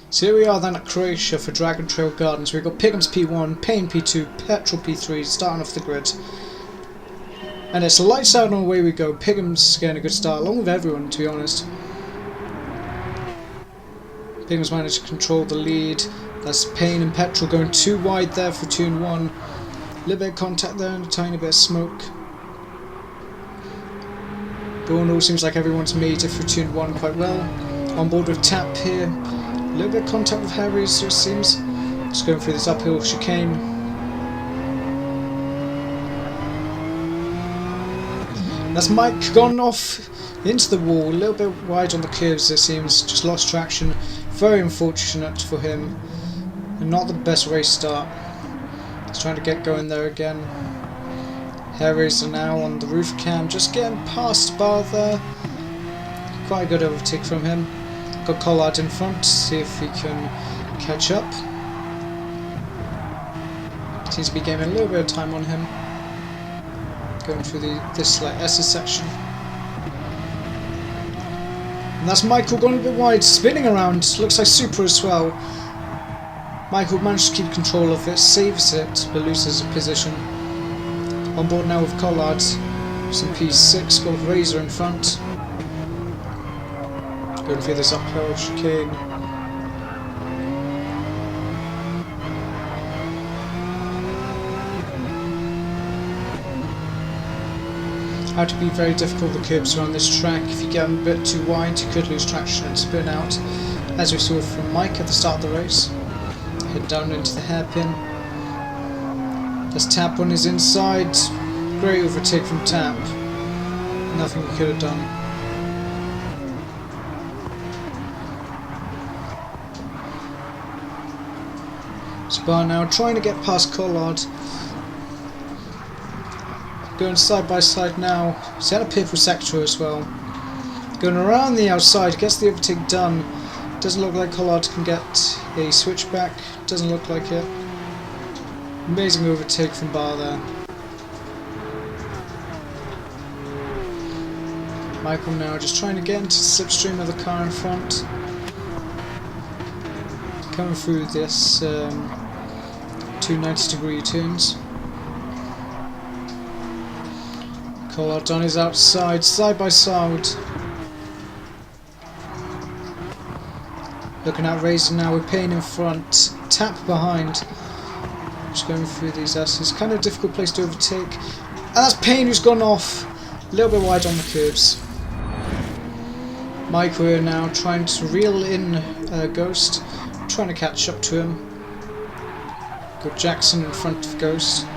So here we are then at Croatia for Dragon Trail Gardens. We've got Pigham's P1, Payne P2, Petrol P3 starting off the grid. And it's lights out and away we go. Pigham's getting a good start, along with everyone, to be honest. Pigham's managed to control the lead. That's Payne and Petrol going too wide there for 2 and 1. A little bit of contact there and a tiny bit of smoke. But all in all, seems like everyone's made it for 2 and 1 quite well. On board with Tap here. A little bit of contact with Harry's, it seems. Just going through this uphill chicane. That's Mike gone off into the wall, a little bit wide on the curves it seems, just lost traction. Very unfortunate for him, and not the best race start. He's trying to get going there again. Harry's now on the roof cam, just getting past Bar there. Quite a good overtake from him. Got Collard in front, see if he can catch up. Seems to be gaining a little bit of time on him. Going through this like S's section. And that's Michael going a bit wide, spinning around, looks like Supra as well. Michael managed to keep control of it, saves it, but loses a position. On board now with Collard, some P6, got Razor in front. Going through this uphill chicane. How to be very difficult the curbs around this track. If you get them a bit too wide, you could lose traction and spin out, as we saw from Mike at the start of the race. Head down into the hairpin. There's Tap on his inside. Great overtake from Tap. Nothing he could have done. Spar now trying to get past Collard. Going side by side now. He's had a purple sector as well. Going around the outside, gets the overtake done. Doesn't look like Collard can get a switchback. Doesn't look like it. Amazing overtake from Bar there. Michael now just trying to get into the slipstream of the car in front. Coming through this 2 90-degree turns. Collard on his outside, side by side. Looking at Razor now with Payne in front, Tap behind. Just going through these S's, kind of a difficult place to overtake. And that's Payne who's gone off, a little bit wide on the curbs. Mike here now trying to reel in Ghost, trying to catch up to him. Got Jackson in front of Ghost.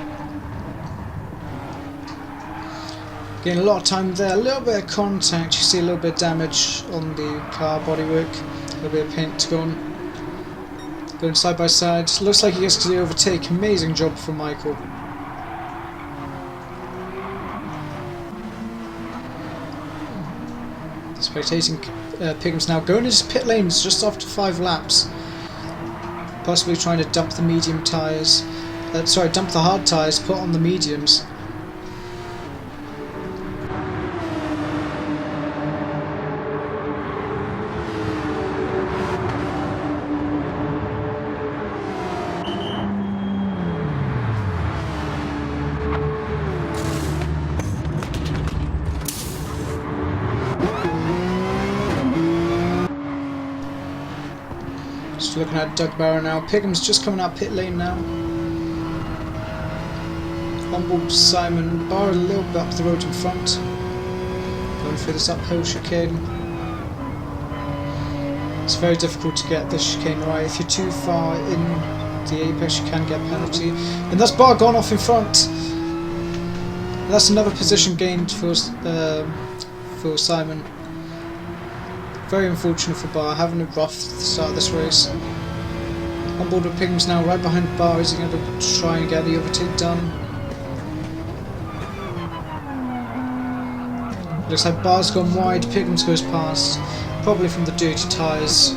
Getting a lot of time there, a little bit of contact, you see a little bit of damage on the car bodywork, a little bit of paint gone. Going side by side, looks like he gets to the overtake, amazing job from Michael. Spectating Pigham's now going into pit lanes just after 5 laps. Possibly trying to dump the medium tyres, dump the hard tyres, put on the mediums. Just looking at Doug Barrow now. Pigham's just coming out pit lane now. On board Simon. Barrow a little bit up the road in front. Going through this uphill chicane. It's very difficult to get this chicane right. If you're too far in the apex, you can get a penalty. And that's Barrow gone off in front. And that's another position gained for Simon. Very unfortunate for Bar, having a rough start of this race. On board with Pigham's now, right behind Bar. Is he going to try and get the overtake done? Looks like Bar's gone wide, Pigham's goes past, probably from the dirty tyres.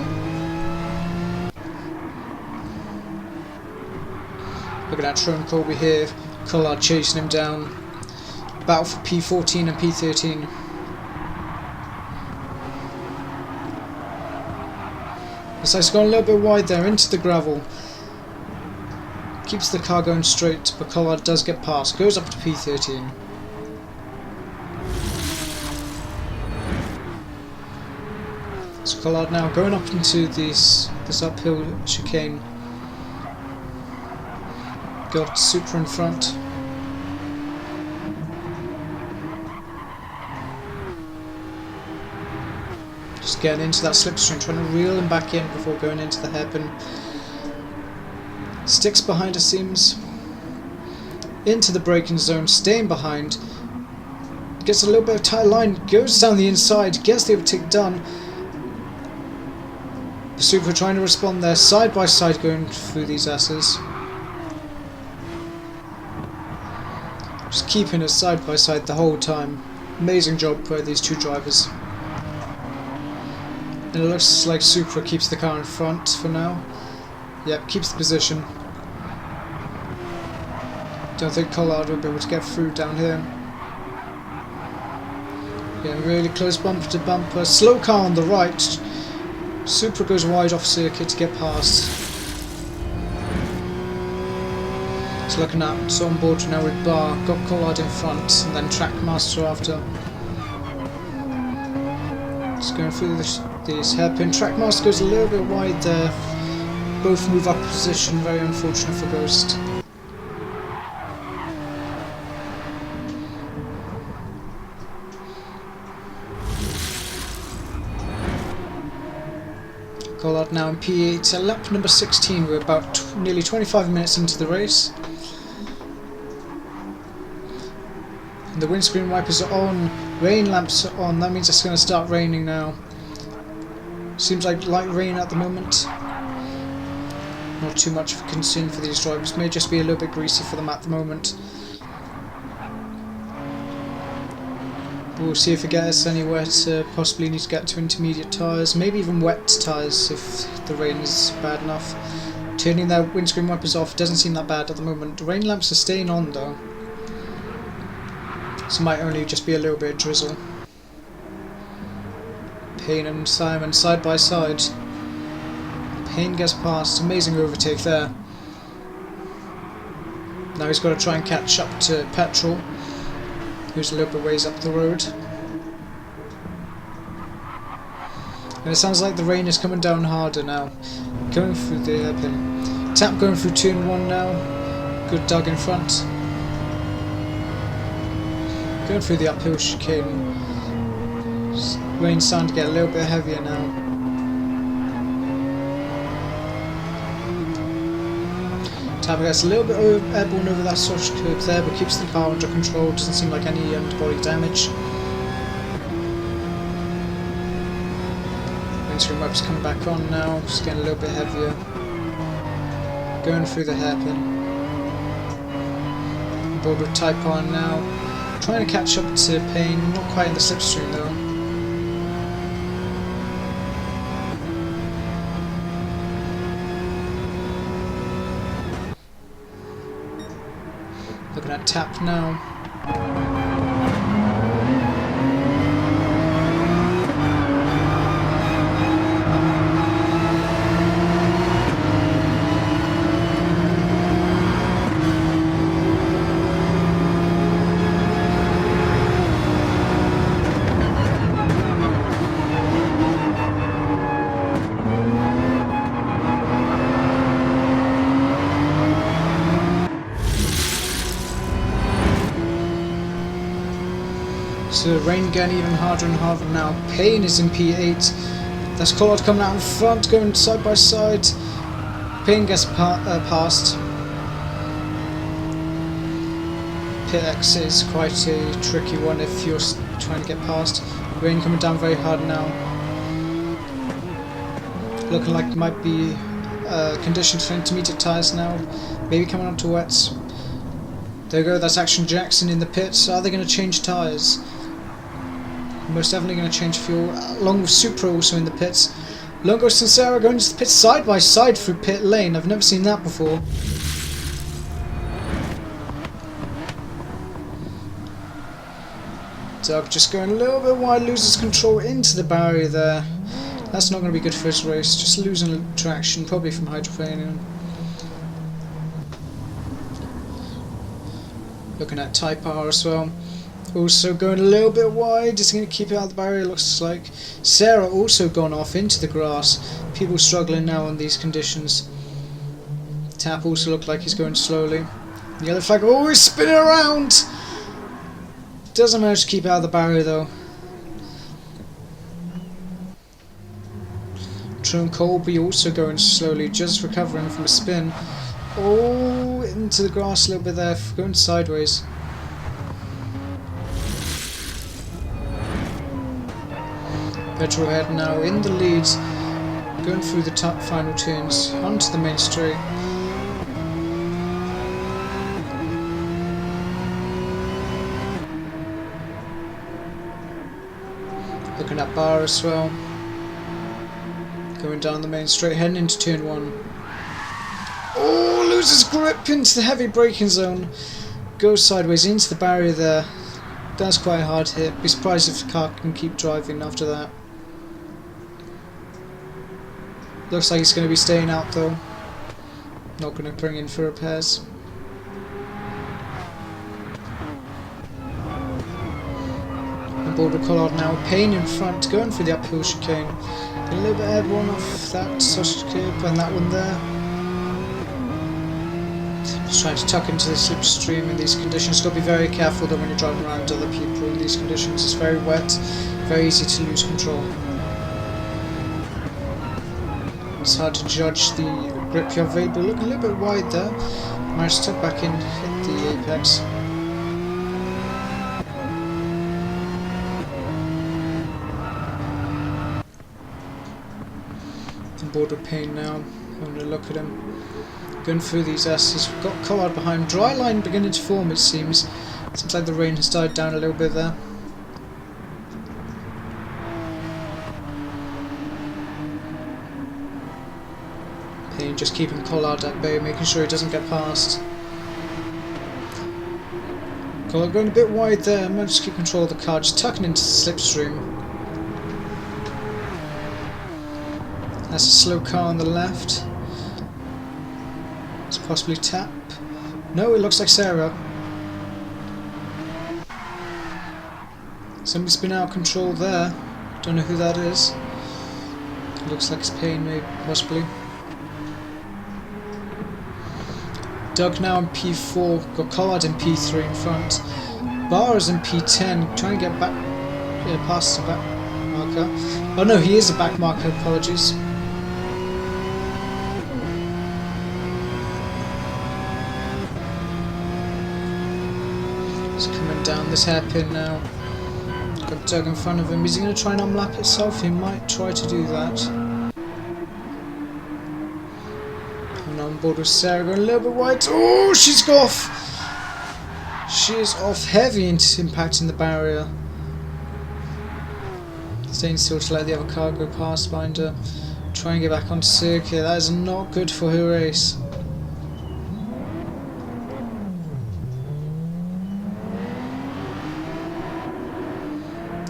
Looking at Tyrone Colby here, Collard chasing him down. Battle for P14 and P13. So it's gone a little bit wide there into the gravel. Keeps the car going straight, but Collard does get past. Goes up to P13. So Collard now going up into this uphill chicane. Got Supra in front. Just getting into that slipstream, trying to reel him back in before going into the hairpin. Sticks behind, it seems. Into the braking zone, staying behind. Gets a little bit of tight line, goes down the inside, gets the overtake done. Supra trying to respond there, side by side going through these S's. Just keeping it side by side the whole time. Amazing job by these two drivers. And it looks like Supra keeps the car in front for now. Yep, keeps the position. Don't think Collard will be able to get through down here. Yeah, really close bumper to bumper. Slow car on the right. Supra goes wide off circuit to get past. It's looking at it's on board now with Bar. Got Collard in front and then Trackmaster after. Just going through these hairpin. Trackmaster goes a little bit wide there. Both move up position, very unfortunate for Ghost. Collard now in P8, lap number 16. We're about nearly 25 minutes into the race. And the windscreen wipers are on, rain lamps are on, that means it's going to start raining now. Seems like light rain at the moment. Not too much of a concern for these drivers, may just be a little bit greasy for them at the moment. We'll see if it gets us anywhere to possibly need to get to intermediate tyres, maybe even wet tyres if the rain is bad enough. Turning their windscreen wipers off doesn't seem that bad at the moment. The rain lamps are staying on though, so it might only just be a little bit of drizzle. Payne and Simon side by side. Payne gets past, amazing overtake there. Now he's got to try and catch up to Petrol, who's a little bit ways up the road. And it sounds like the rain is coming down harder now. Going through the hairpin. Tap going through turn 1 now. Good Doug in front. Going through the uphill chicane. Rain's starting to get a little bit heavier now. Tap gets a little bit airborne over that soft curve there, but keeps the car under control. Doesn't seem like any underbody damage. Windscreen wipers coming back on now, just getting a little bit heavier. Going through the hairpin. Board with Type on now. Trying to catch up to Payne, not quite in the slipstream though. Looking at Tap now. So rain getting even harder and harder now. Payne is in P8. That's Collard coming out in front, going side by side. Payne gets past. Pit exit is quite a tricky one if you're trying to get past. Rain coming down very hard now. Looking like it might be conditioned for intermediate tyres now. Maybe coming on to wets. There we go, that's Action Jackson in the pits. Are they going to change tyres? Most definitely going to change fuel, along with Supra also in the pits. Longos and Sarah going to the pits side by side through pit lane. I've never seen that before. Doug just going a little bit wide, loses control into the barrier there. That's not going to be good for his race. Just losing traction, probably from hydroplaning. Looking at Type R as well. Also going a little bit wide. Is he going to keep it out of the barrier? Looks like. Sarah also gone off into the grass. People struggling now in these conditions. Tap also looked like he's going slowly. The yellow flag, oh, he's spinning around! Doesn't manage to keep out of the barrier though. True Colby also going slowly, just recovering from a spin. Oh, into the grass a little bit there, going sideways. Petrolhead now in the lead, going through the top final turns, onto the main straight. Looking at Bar as well. Going down the main straight, heading into turn 1. Oh, loses grip into the heavy braking zone. Goes sideways into the barrier there. That's quite a hard hit. Be surprised if the car can keep driving after that. Looks like it's going to be staying out though. Not going to bring in for repairs. On board with Collard now. Payne in front, going for the uphill chicane. A little bit airborne off that sausage curb and that one there. Just trying to tuck into the slipstream in these conditions. Got to be very careful though when you're driving around other people in these conditions. It's very wet, very easy to lose control. It's hard to judge the grip you're available. Look a little bit wide there. Managed to tuck back in, hit the apex. On board with Payne now. Having a look at him. Going through these S's. We've got Collard behind. Dry line beginning to form, it seems. Seems like the rain has died down a little bit there. Payne just keeping Collard at bay, making sure he doesn't get past. Collard going a bit wide there. Managed to keep control of the car, just tucking into the slipstream. That's a slow car on the left. It's possibly Tap. No, it looks like Sarah. Somebody's been out of control there. Don't know who that is. Looks like it's Payne, maybe, possibly. Doug now in P4. Got Collard in P3 in front. Barr is in P10. Trying to get back, past the back marker. Oh no, he is a back marker. Apologies. Coming down this hairpin now. Got Doug in front of him. Is he going to try and unlap itself? He might try to do that. And on board with Sarah, going a little bit wide. Oh, she's off! She is off heavy into impacting the barrier. Staying still to let the other car go past behind her. Try and get back onto circuit. That is not good for her race.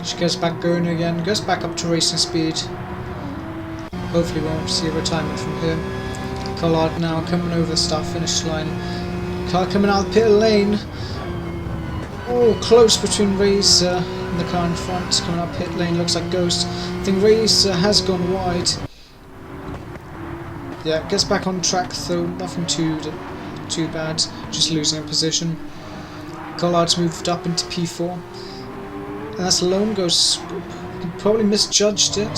She goes back going again, goes back up to racing speed. Hopefully we won't see a retirement from her. Collard now coming over the start finish line. Car coming out of the pit lane. Oh, close between Razor and the car in front. Coming up pit lane, looks like Ghost. I think Razor has gone wide. Yeah, gets back on track though, nothing too bad, just losing a position. Collard's moved up into P4. And that's Lone Ghost. Probably misjudged it.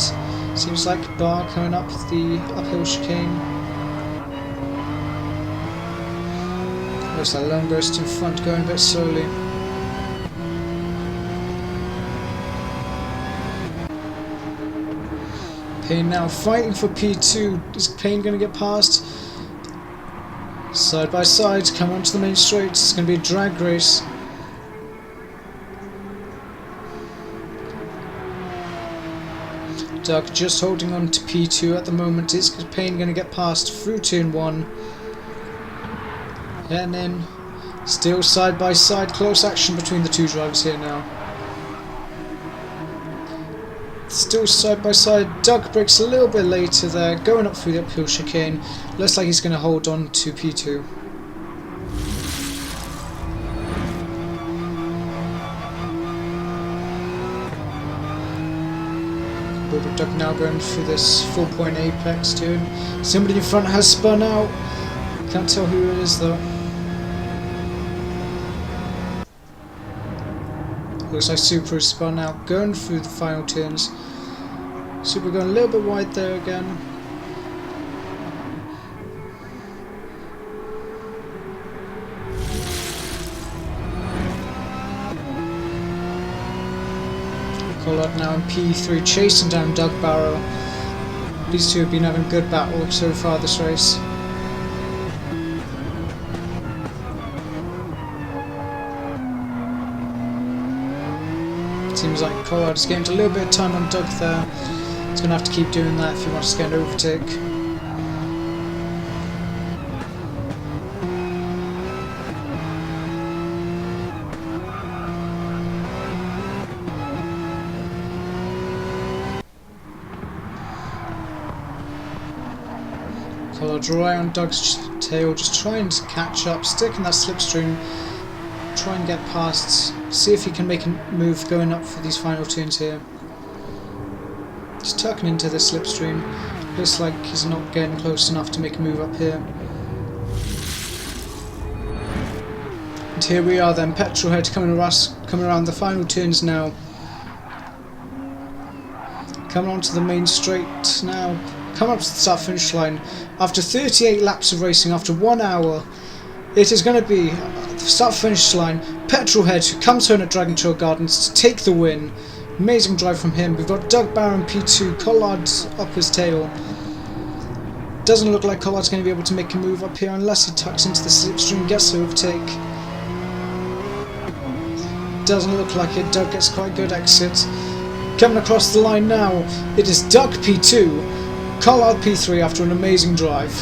Seems like Bar coming up the uphill chicane. Looks like Lone Ghost in front, going a bit slowly. Payne now fighting for P2. Is Payne going to get past? Side by side, come onto the main straight. It's going to be a drag race. Doug just holding on to P2 at the moment. Is Payne going to get past through turn 1? And then still side by side, close action between the two drivers here now. Still side by side. Doug brakes a little bit later there, going up through the uphill chicane. Looks like he's going to hold on to P2. But Doug now going through this 4-point apex too. Somebody in front has spun out. Can't tell who it is though. Looks like Super has spun out, going through the final turns. Super going a little bit wide there again. Collard now in P3 chasing down Doug Barrow. These two have been having a good battle so far this race. Seems like Collard's getting a little bit of time on Doug there. He's going to have to keep doing that if he wants to get an overtake. Collard's right on Doug's tail, just trying to catch up, stick in that slipstream, try and get past, see if he can make a move going up for these final turns here. He's tucking into the slipstream, looks like he's not getting close enough to make a move up here. And here we are then, Petrolhead coming around the final turns now. Coming onto the main straight now. Come up to the start finish line. After 38 laps of racing, after 1 hour, it is going to be the start finish line. Petrolhead, who comes home at Dragon Trail Gardens to take the win. Amazing drive from him. We've got Doug Barrow in P2, Collard's up his tail. Doesn't look like Collard's going to be able to make a move up here unless he tucks into the slipstream, gets the overtake. Doesn't look like it. Doug gets quite a good exit. Coming across the line now, it is Doug P2. Collard P3 after an amazing drive.